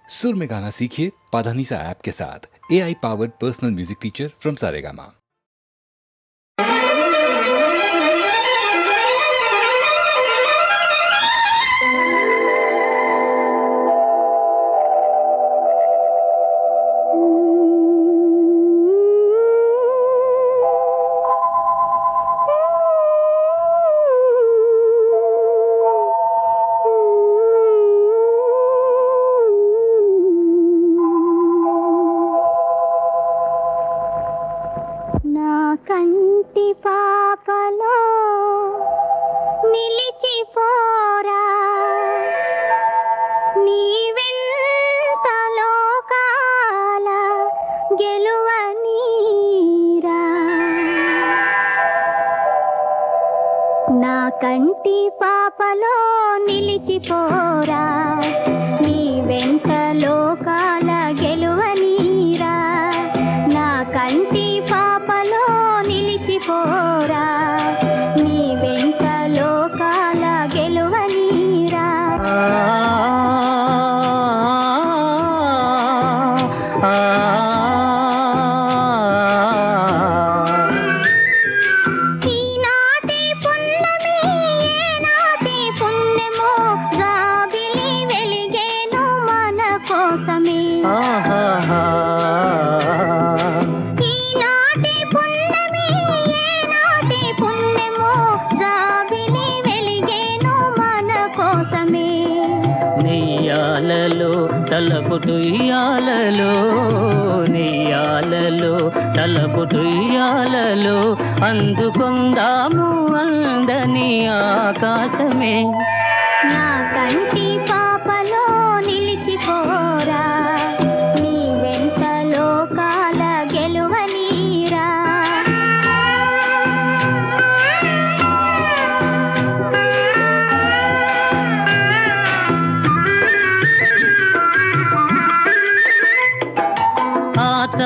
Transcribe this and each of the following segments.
सुर में गाना सीखिए पाधानीसा ऐप के साथ। AI powered personal music teacher from Saregama. కంటి పాపలో నిలిచిపోరా నీవెంత లోకాల గెలువనీరా నా కంటి పాపలో నిలిచిపోరా నీవెంత లోకాల గెలువనీరా నా కంటి పాపలో నిలిచిపోరా నీ వెంట లోకాల గెలువనీరా ఈనాటి పున్నమి ఏనాటి పుణ్యమో జాబిలి వెలిగేను మన కోసమే నీయాలలో తలపుటుయ్యాలలో నీయాలలో తలపుటుయ్యాలలో అందుకుందాము అందని ఆకాశమే నా కంటి పాపలో నిలిచిపోరా నీ వెంట లోకాల గెలువనీరా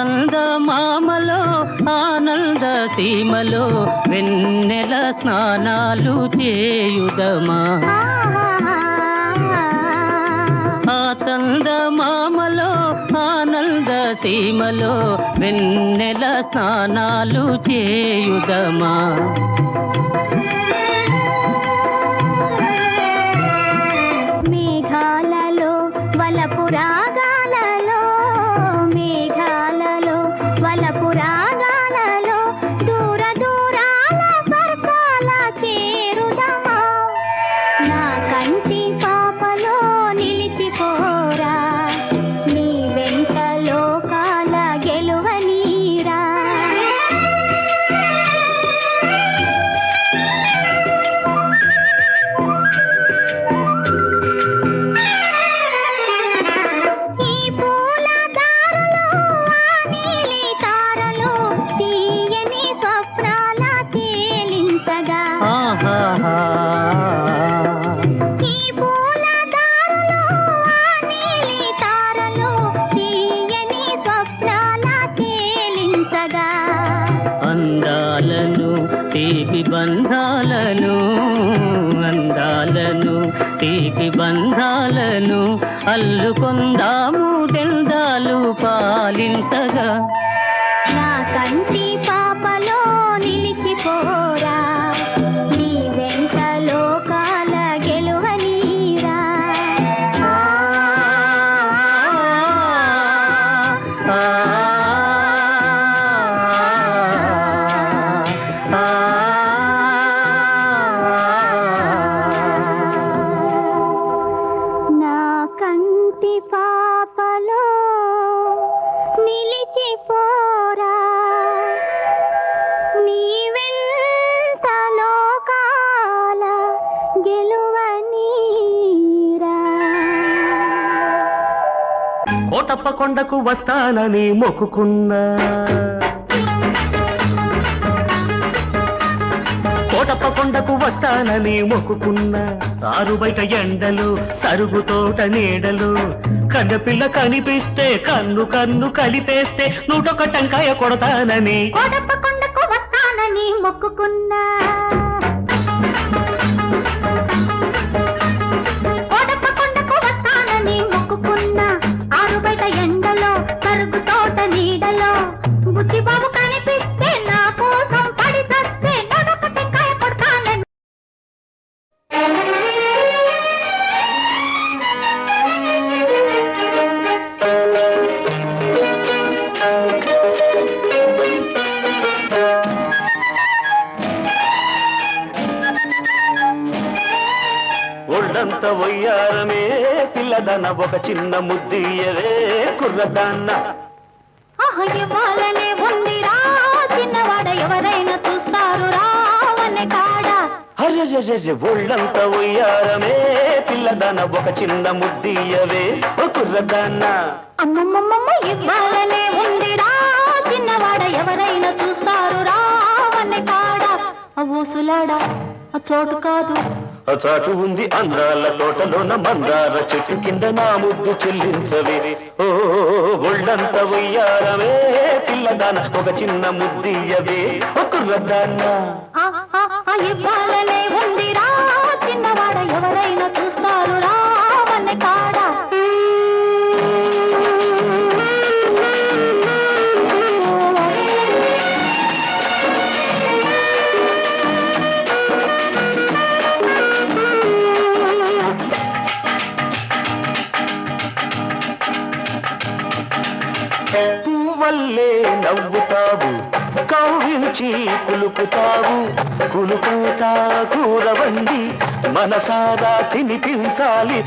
చందమామలో ఆనంద సీమలో వెన్నెల స్నానాలు చేయుదమా ఆ చందమామలో ఆనంద సీమలో వెన్నెల స్నానాలు చేయుదమా మేఘాలలో వలపు రాగాలలో మేఘాలలో వలపు రాగాలలో దూర దూరాల స్వర్గాల చేరుదమా నా కంటి పాపలో నిలిచిపోరా నీ వెంట లోకాల గెలువనీరా అందాలను తీపి బంధాలను అందాలను తీపి బంధాలను అల్లుకొందాము దెందాలు పాలించగా నా కంటి పాపలో నిలిచిపోరా నీ వెంట లోకాల గెలువనీరా నా కంటి పాపలో నిలిచిపోరా నీ వెంట లోకాల గెలువనీరా కోటప్ప కొండకు వస్తానని మొక్కుకున్నా కోటప్ప కొండకు వస్తానని మొక్కుకున్నా ఆరు బయట ఎండలు సరుగు తోట నీడలు కన్నపిల్ల కనిపిస్తే కన్ను కన్ను కలిపేస్తే 101 టంకాయ కొడతానని కోటప్ప కొండకు వస్తానని మొక్కుకున్నా కోటప్ప కొండకు వస్తానని మొక్కుకున్నా ఒళ్ళంత వయ్యారమే పిల్లదన ఒక చిన్న ముద్దియవే కుర్రదాన్న ఇవ్వాలనే ఉందిరా చిన్నవాడ ఎవరైనా చూస్తారు రావనే కాడా అరెరెరె ఒళ్ళంత వయ్యారమే పిల్లదన ఒక చిన్న ముద్దియవే ఓ కుర్రదాన్న అమ్మమ్మమ్మ ఇవ్వాలనే ఉందిరా చిన్నవాడ ఎవరైనా చూస్తారు రావనే కాడా ఊసులాడా చోటు కాదు చాటు ఉంది అందాల తోటలోన మందార చెట్టు కింద నా ముద్దు చెల్లించవే ఓ ఒళ్ళంత వయ్యారమే పిల్లదాన ఒక చిన్న ముద్దియవే ఓ కుర్రదాన్న ఇవ్వాలనే ఉందిరా చిన్నవాడ ఎవరైనా చూస్తారు రావనే కాడా పువ్వల్లే నవ్వుతావు కవ్వించి కులుపుతావు కులుపుతా కూరవండి మనసారా తినిపించాలి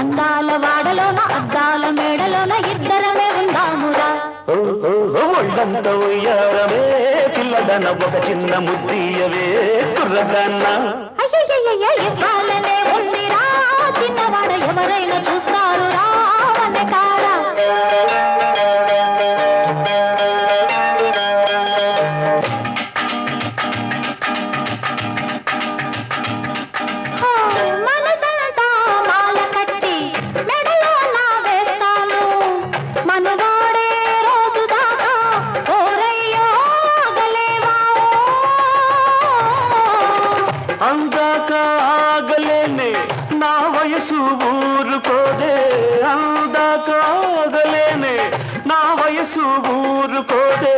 అందాల వాడలోన అద్దాల మేడలోన ఇద్దరమే ఉందామురా ఒళ్ళంత ఉయ్యారమే పిల్లదన ఒక చిన్న ముద్దియవే కుర్రదాన్న ఇవ్వాలనే ఉందిరా చిన్నవాడ ఎవరైనా చూస్తారు రావనే కాడా మనసంతా మాల కట్టి మెడలో నా వేస్తాను మనవాడే రోజు దాకా ఓరయ్యో ఆగలేవా అందాక ఆగలేనే నా వయసు ఊరుకోదే అందాక ఆగలేనే నా వయసు ఊరుకోదే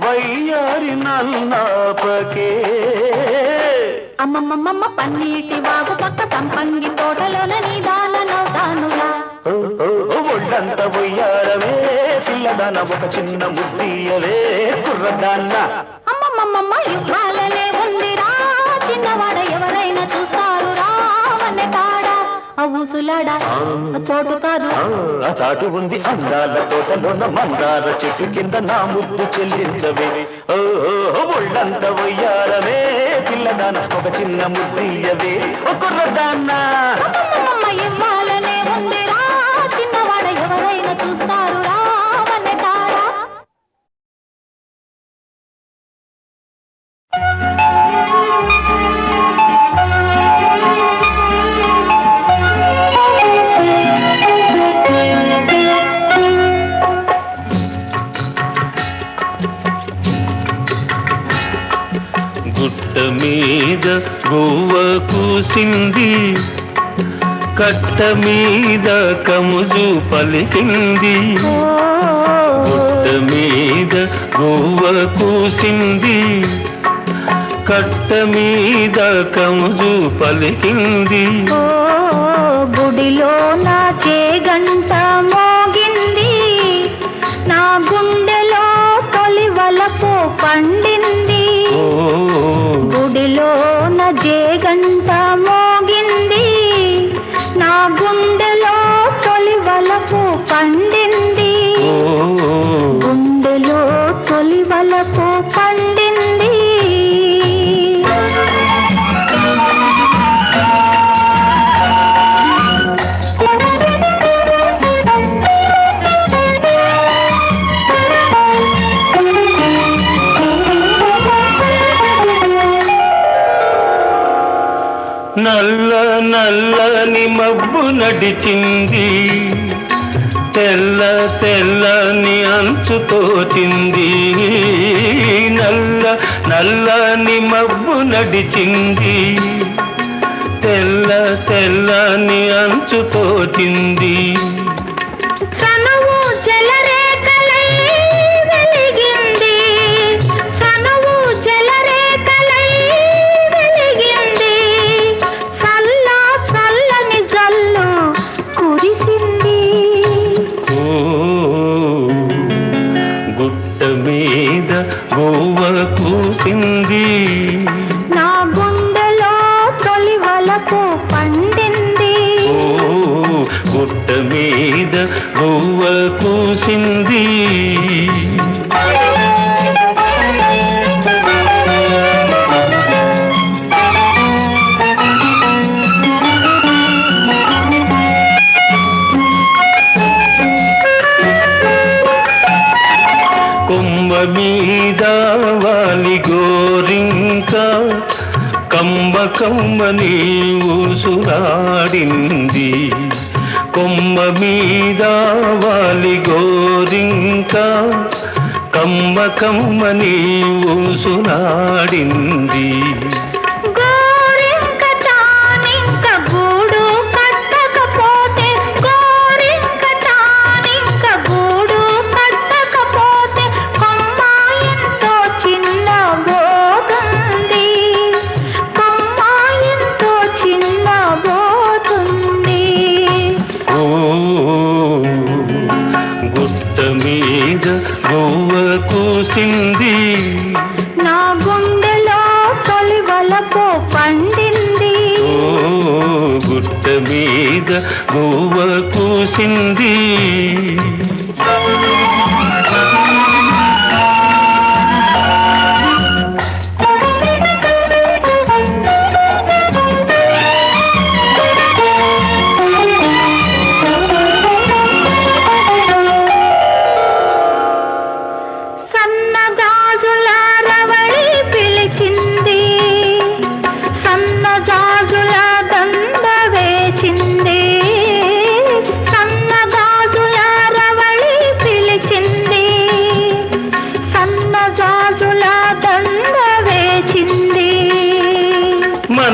వయ్యారి నన్నాపకే అమ్మమ్మమ్మ పన్నీటి బాబు పక్క సంపంగి తోటలోన నీదానవుతానుగా ఒళ్ళంత ఉయ్యారమే పిల్లదాన ఒక చిన్న ముద్దియవే కుర్రదాన్న అమ్మమ్మమ్మ ఇవ్వాలనే ఉందిరా చిన్నవాడ ఎవరైనా చూస్తారు రావనే కాడా ఊసులాడా చోటు కాదు ఆ చాటు ఉంది అందాల తోటలోన మందార చెట్టు కింద నా ముద్దు చెల్లించవే ఓ ఒళ్ళంత ఉయ్యారమే పిల్లదాన ఒక చిన్న ముద్దియవే ఒక కుర్రదాన్న ఇవ్వాలనే ఉందిరా చిన్నవాడ ఎవరైనా చూస్తారు రావనే కాడా గుట్ట మీద గువ్వ కూసింది కట్ట మీద కముజు పలికింది గుట్ట మీద గువ్వ కూసింది కట్ట మీద కముజు పలికింది గుడిలో నా చేగంట మోగింది నా గుండెలో తొలి వలపు పండింది గుడిలో నా జేగంట మోగింది నా గుండెలో తొలి వలపు పండింది గుండెలో తొలి వలపు పండింది నల్ల నల్లని మబ్బు నడిచింది తెల్ల తెల్లని అంచు తోచింది నల్ల నల్లని మబ్బు నడిచింది తెల్ల తెల్లని అంచు తోచింది కురిసింది మీద వాలి గోరింక కమ్మ కమ్మని ఊసులాడింది కొమ్మ మీద వాలి గోరింక కమ్మ కమ్మని ఊసులాడింది కూసింది నా గుండెలో తొలివలపు పండింది ఓ గుట్ట మీద గువ్వ కూసింది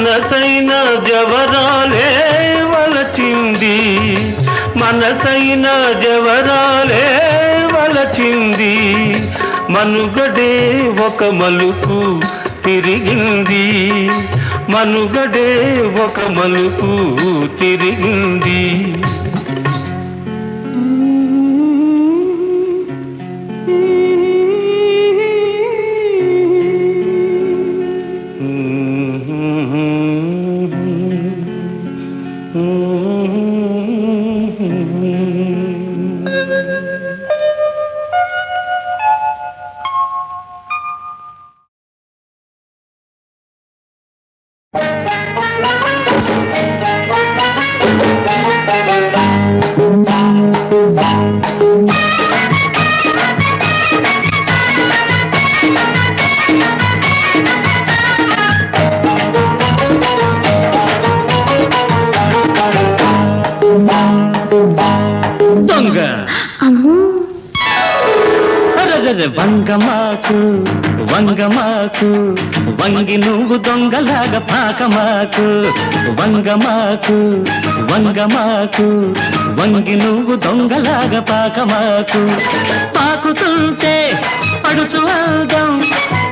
మనసైన జవరాలే వలచింది మనసైన జవరాలే వలచింది మనుగడే ఒక మలుపు తిరిగింది మనుగడే ఒక మలుపు తిరిగింది దొంగ వంగమాకు వంగమాకు వంగి నువ్వు దొంగలాగా పాకమాకు వంగమాకు వంగమాకు వంగి నువ్వు దొంగలాగా పాకమాకు పాకుతుంటే పడుచు అందం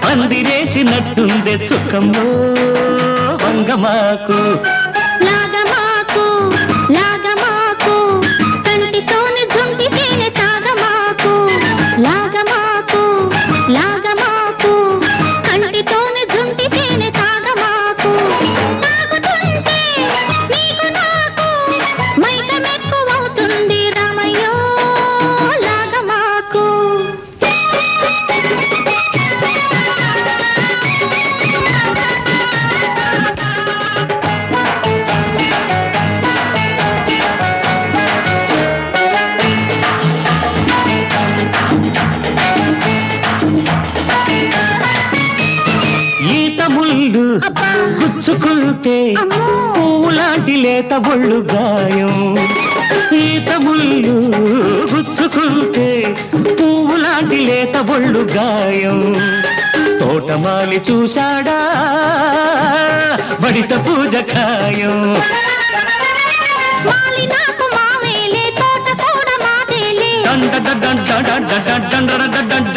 పందిరేసినట్టుందే చుక్కమ్మో వంగమాకు లాగమాకు లాగమాకు కంటితోని జుంటి తేనె తాగమాకు లాగమాకు లాగమాకు కంటితోని జుంటి తేనె తాగమాకు తాగుతుంటే నీకు నాకు మైకమెక్కువవుతుంది రామయ్యో లాగమాకు ముళ్ళు గుచ్చుకుంటే పూలాంటి లేత ఒళ్ళు గాయం ఈత ముళ్ళు గుచ్చుకుంటే పూలాంటి లేత ఒళ్ళు గాయం తోటమాలి చూశాడా బడిత పూజ ఖాయం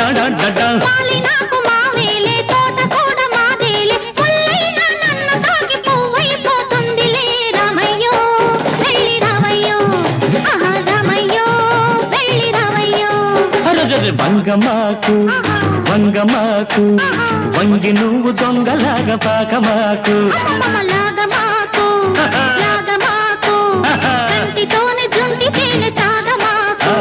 దండ దండ వంగమాకు వంగమాకు వంగి నువ్వు దొంగలాగా పాకమాకు లాగమాకు లాగమాకు కంటితోనే జుంటి తేనె తాగమాకు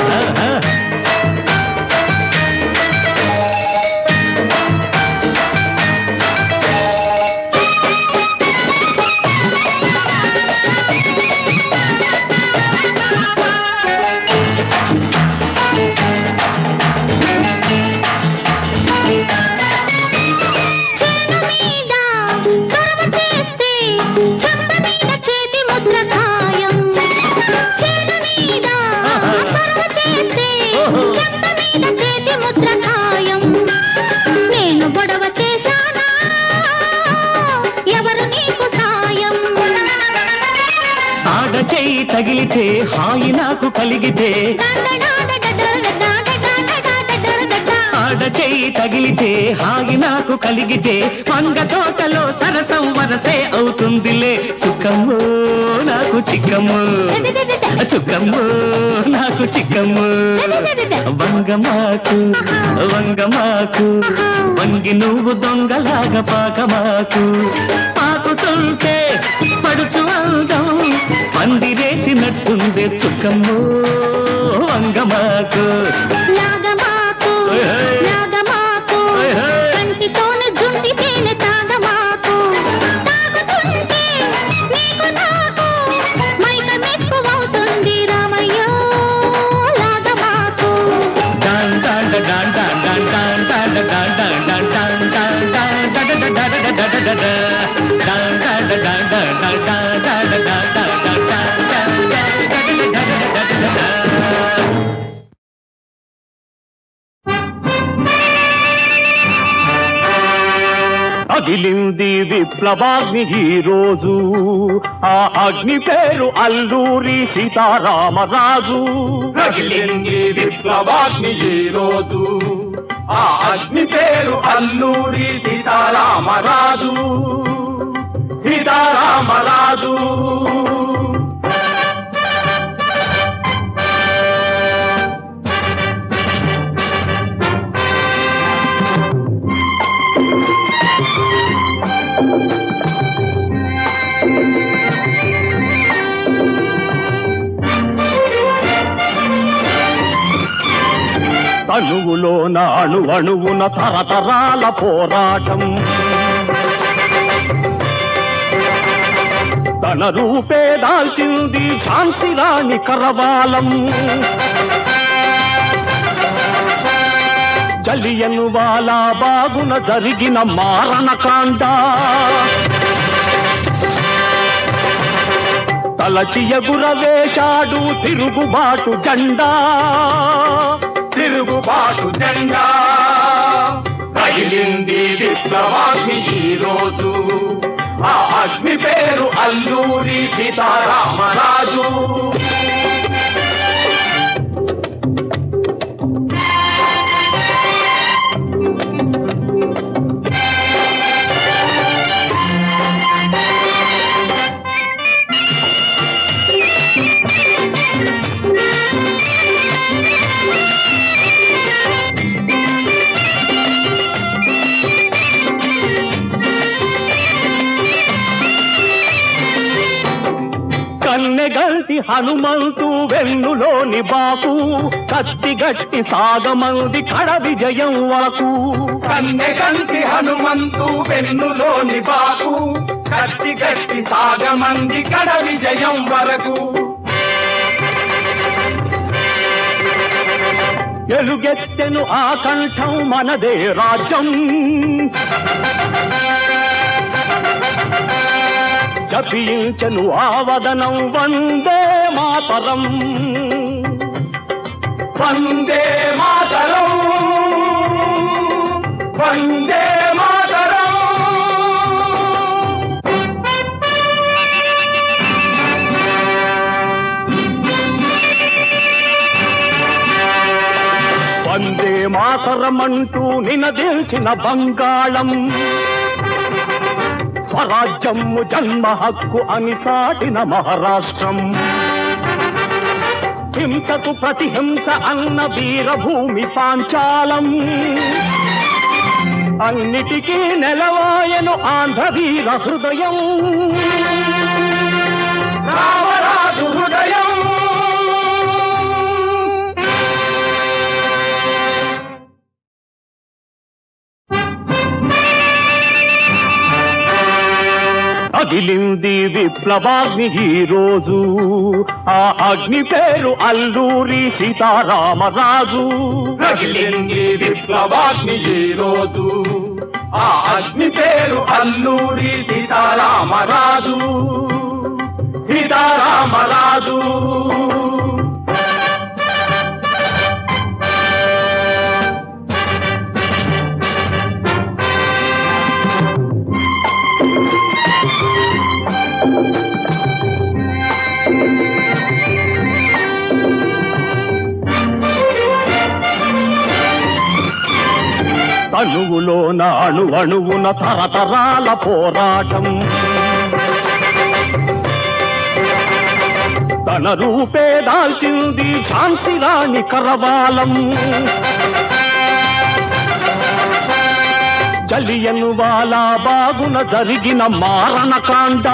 తగిలితే హాయి నాకు కలిగితే ఆడ చెయ్యి తగిలితే హాయి నాకు కలిగితే వంగ తోటలో సరసం వరసే అవుతుందిలే చుక్కమ్మో నాకు చిక్కమ్మో చుక్కమ్మో నాకు చిక్కమ్మో వంగమాకు వంగమాకు వంగి నువ్వు దొంగలాగా పాకమాకు పాకుతుంటే పడుచు అందం పందిరేసినట్టుందే చుక్కమ్మో వంగమాకు కంటితోనే జుంటితేనే తాగమాకు తాగుతుంటే నీకు నాకు మైక మెక్కువవుతుంది రామయ్య లాగమాకు డాన్ డాన్ డాన్ డాన్ డాన్ డాన్ డాన్ డాన్ డాన్ డాన్ డాన్ డాన్ డాన్ డాన్ డాన్ డాన్ అగిలింది విప్లవాగ్ని ఈ రోజు ఆ అగ్ని పేరు అల్లూరి సీతారామరాజు రగిలింది విప్లవాగ్ని ఈ రోజు ఆ అగ్ని పేరు అల్లూరి సీతారామరాజు సీతారామరాజు తనువులోన అణువణువున తరతరాల పోరాటం తన రూపే దాల్చింది ఝాన్సీ రాణి కరవాలం జలియను వాలా బాగున జరిగిన మారణకాండ తలచి ఎగురవేశాడు తిరుగుబాటు జెండా తిరుగుబాటు జెండా రగిలింది విప్లవాగ్ని ఈ రోజు ఆ అగ్ని పేరు అల్లూరి సీతారామరాజు కన్నెగల్టి హనుమంతు వెన్నులోని బాకు కత్తిగట్టి సాగమంది కడ విజయం వరకు కన్నెగంటి హనుమంతు వెన్నులోని బాకు కత్తి గట్టి సాగమంది కడ విజయం వరకు ఎలుగెత్తెను ఆ కంఠం మనదే రాజ్యం జపించను ఆవదనం వందే మాతరం వందే మాతరం వందే మాతరం వందే మాతరమంటూ నినదిల్చిన బంగాళం స్వరాజ్యము జన్మ హక్కు అని చాటిన మహారాష్ట్రం హింసకు ప్రతిహింస అన్న వీరభూమి పాంచాలం అన్నిటికీ నెలవాయను ఆంధ్రవీర హృదయం రామరాజు హృదయం అగిలింది విప్లవాగ్ని ఈ రోజు ఆ అగ్ని పేరు అల్లూరి సీతారామరాజు రగిలింది విప్లవాగ్ని ఈ రోజు ఆ అగ్ని పేరు అల్లూరి సీతారామరాజు సీతారామరాజు అణువులోన అణువణువున తరతరాల పోరాటం తన రూపే దాల్చింది ఝాన్సీ రాణి కరవాలం జలియన్ వాలా బాగున జరిగిన మారణకాండ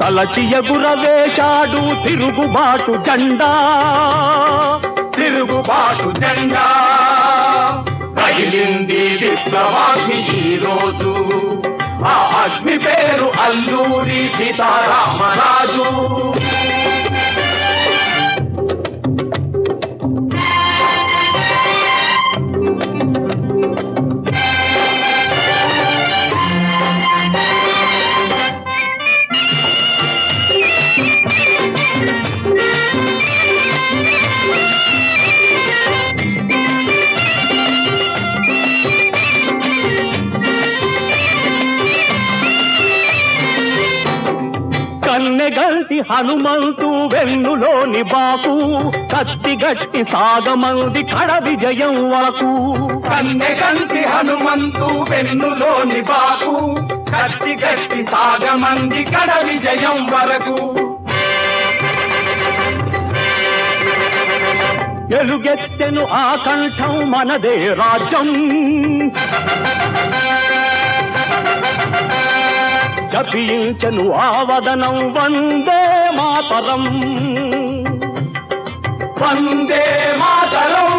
తలచి ఎగురవేశాడు తిరుగుబాటు జెండా కదిలింది విప్లవాగ్ని ఈ రోజు ఆ అగ్ని పేరు అల్లూరి సీతారామరాజు కన్నెగల్టి హనుమంతు వెన్నులోని బాకు కత్తిగట్టి సాగమంది కడ విజయం వరకు కన్నెగల్టి హనుమంతు వెన్నులోని బాకు కత్తిగట్టి సాగమంది కడ విజయం వరకు ఎలుగెత్తెను ఆ కంఠం మనదే రాజ్యం జపించను ఆవదనం వందే మాతరం వందే మాతరం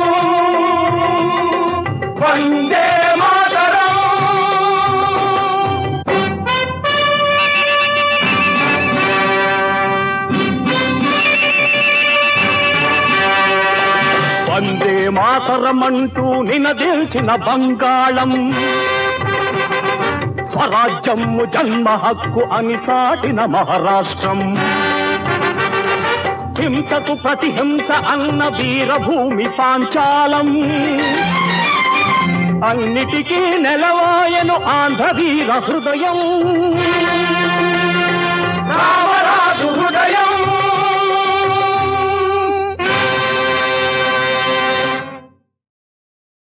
వందే మాతరం వందే మాతరమంటూ నినదిల్చిన బంగాళం స్వరాజ్యము జన్మ హక్కు అని చాటిన మహారాష్ట్రం హింసకు ప్రతిహింస అన్న వీరభూమి పాంచాలం అన్నిటికీ నెలవాయను ఆంధ్ర వీర హృదయం రామరాజు